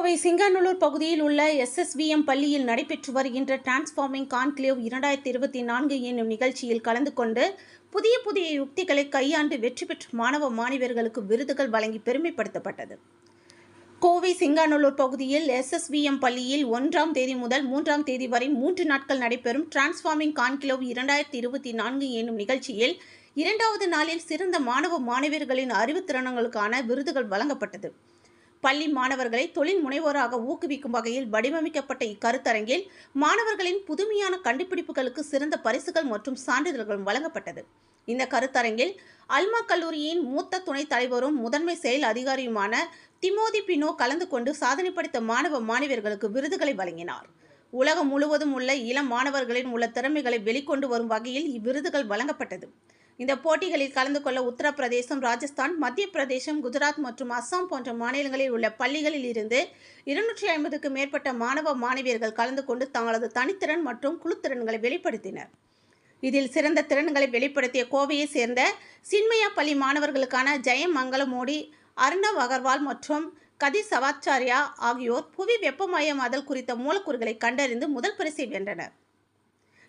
கோவை சிங்காநல்லூர் பகுதியில் உள்ள SSVM பள்ளியில் நடைபெற்று வருகின்ற டிரான்ஸ்ஃபார்மிங் கான்க்ளேவ் 2024 என்னும் நிகழ்ச்சியில் கலந்து கொண்டு புதிய யுக்திகளை கையாண்டு வெற்றி பெற்ற மாணவ மாணவியர்களுக்கு விருதுகள் வழங்கி பெருமைப்படுத்தப்பட்டது. கோவை சிங்காநல்லூர் பகுதியில் SSVM பள்ளியில் 1ஆம் தேதி முதல் 3ஆம் தேதி வரை 3 நாட்கள் நடைபெறும் டிரான்ஸ்ஃபார்மிங் கான்க்ளேவ் 2024 என்னும் நிகழ்ச்சியில் 2வது நாளில் சிறந்த மாணவ மாணவியர்களின் அறிவுத்திறன்களுக்கான விருதுகள் வழங்கப்பட்டது. பள்ளி மாணவர்களை தொழில் முனைவோராக ஊக்குவிக்கும் வகையில் வடிவமைக்கப்பட்ட இக்கருத்தரங்கில் மாணவர்களின் புதுமையான கண்டுபிடிப்புகளுக்கு சிறந்த பரிசுகள் மற்றும் சான்றிதழ்களும் வழங்கப்பட்டது. இந்த கருத்தரங்கில் அல்மா கல்லூரியின் மூத்த துணைத் தலைவரும் முதன்மை செயல் அதிகாரியுமான திமோதி பினோ கலந்து கொண்டு சாதனை படைத்த மாணவ மாணவியர்களுக்கு விருதுகளை வழங்கினார். உலகம் முழுவதும் உள்ள இளம் மாணவர்களின் உள்ள திறமைகளை வெளிக்கொண்டு வரும் வகையில் இவ்விருதுகள் வழங்கப்பட்டது. இந்த போட்டிகளில் கலந்து கொள்ள உத்தரப்பிரதேசம், ராஜஸ்தான், மத்திய பிரதேசம், குஜராத் மற்றும் அஸ்ஸாம் போன்ற மாநிலங்களில் உள்ள பள்ளிகளில் இருந்து 250க்கும் மேற்பட்ட மாணவ மாணவியர்கள் கலந்து கொண்டு தங்களது தனித்திறன் மற்றும் குழுத்திறன்களை வெளிப்படுத்தினர். இதில் சிறந்த திறன்களை வெளிப்படுத்திய கோவையை சேர்ந்த சின்மயா பள்ளி மாணவர்களுக்கான ஜெயம் மங்களமோடி, அர்ணவ் அகர்வால் மற்றும் கதிர் சவாச்சாரியா ஆகியோர் புவி வெப்பமயமாதல் குறித்த மூலக்கூறுகளை கண்டறிந்து முதல் பரிசை வென்றனர்.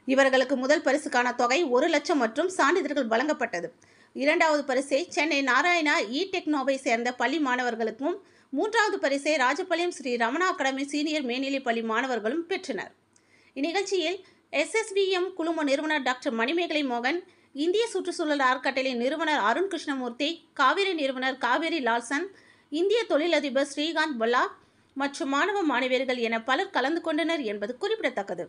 இவர்களுக்கு முதல் பரிசுக்கான தொகை 1 லட்சம் மற்றும் சான்றிதழ்கள் வழங்கப்பட்டது. 2வது பரிசை சென்னை நாராயணா டெக்னோவை சேர்ந்த பள்ளி மாணவர்களுக்கும், 3வது பரிசை ராஜபாளையம் ஸ்ரீ ரமணா அகாடமி சீனியர் மேல்நிலைப் பள்ளி மாணவர்களும் பெற்றனர். இந்நிகழ்ச்சியில் SSVM குழும நிறுவனர் டாக்டர் மணிமேகலை மோகன், இந்திய சுற்றுச்சூழல் அறக்கட்டளை நிறுவனர் அருண் கிருஷ்ணமூர்த்தி, காவேரி நிறுவனர் காவேரி லால்சன், இந்திய தொழிலதிபர் ஸ்ரீகாந்த் பல்லா மற்றும் மாணவ மாணவியர்கள் என பலர் கலந்து கொண்டனர் என்பது குறிப்பிடத்தக்கது.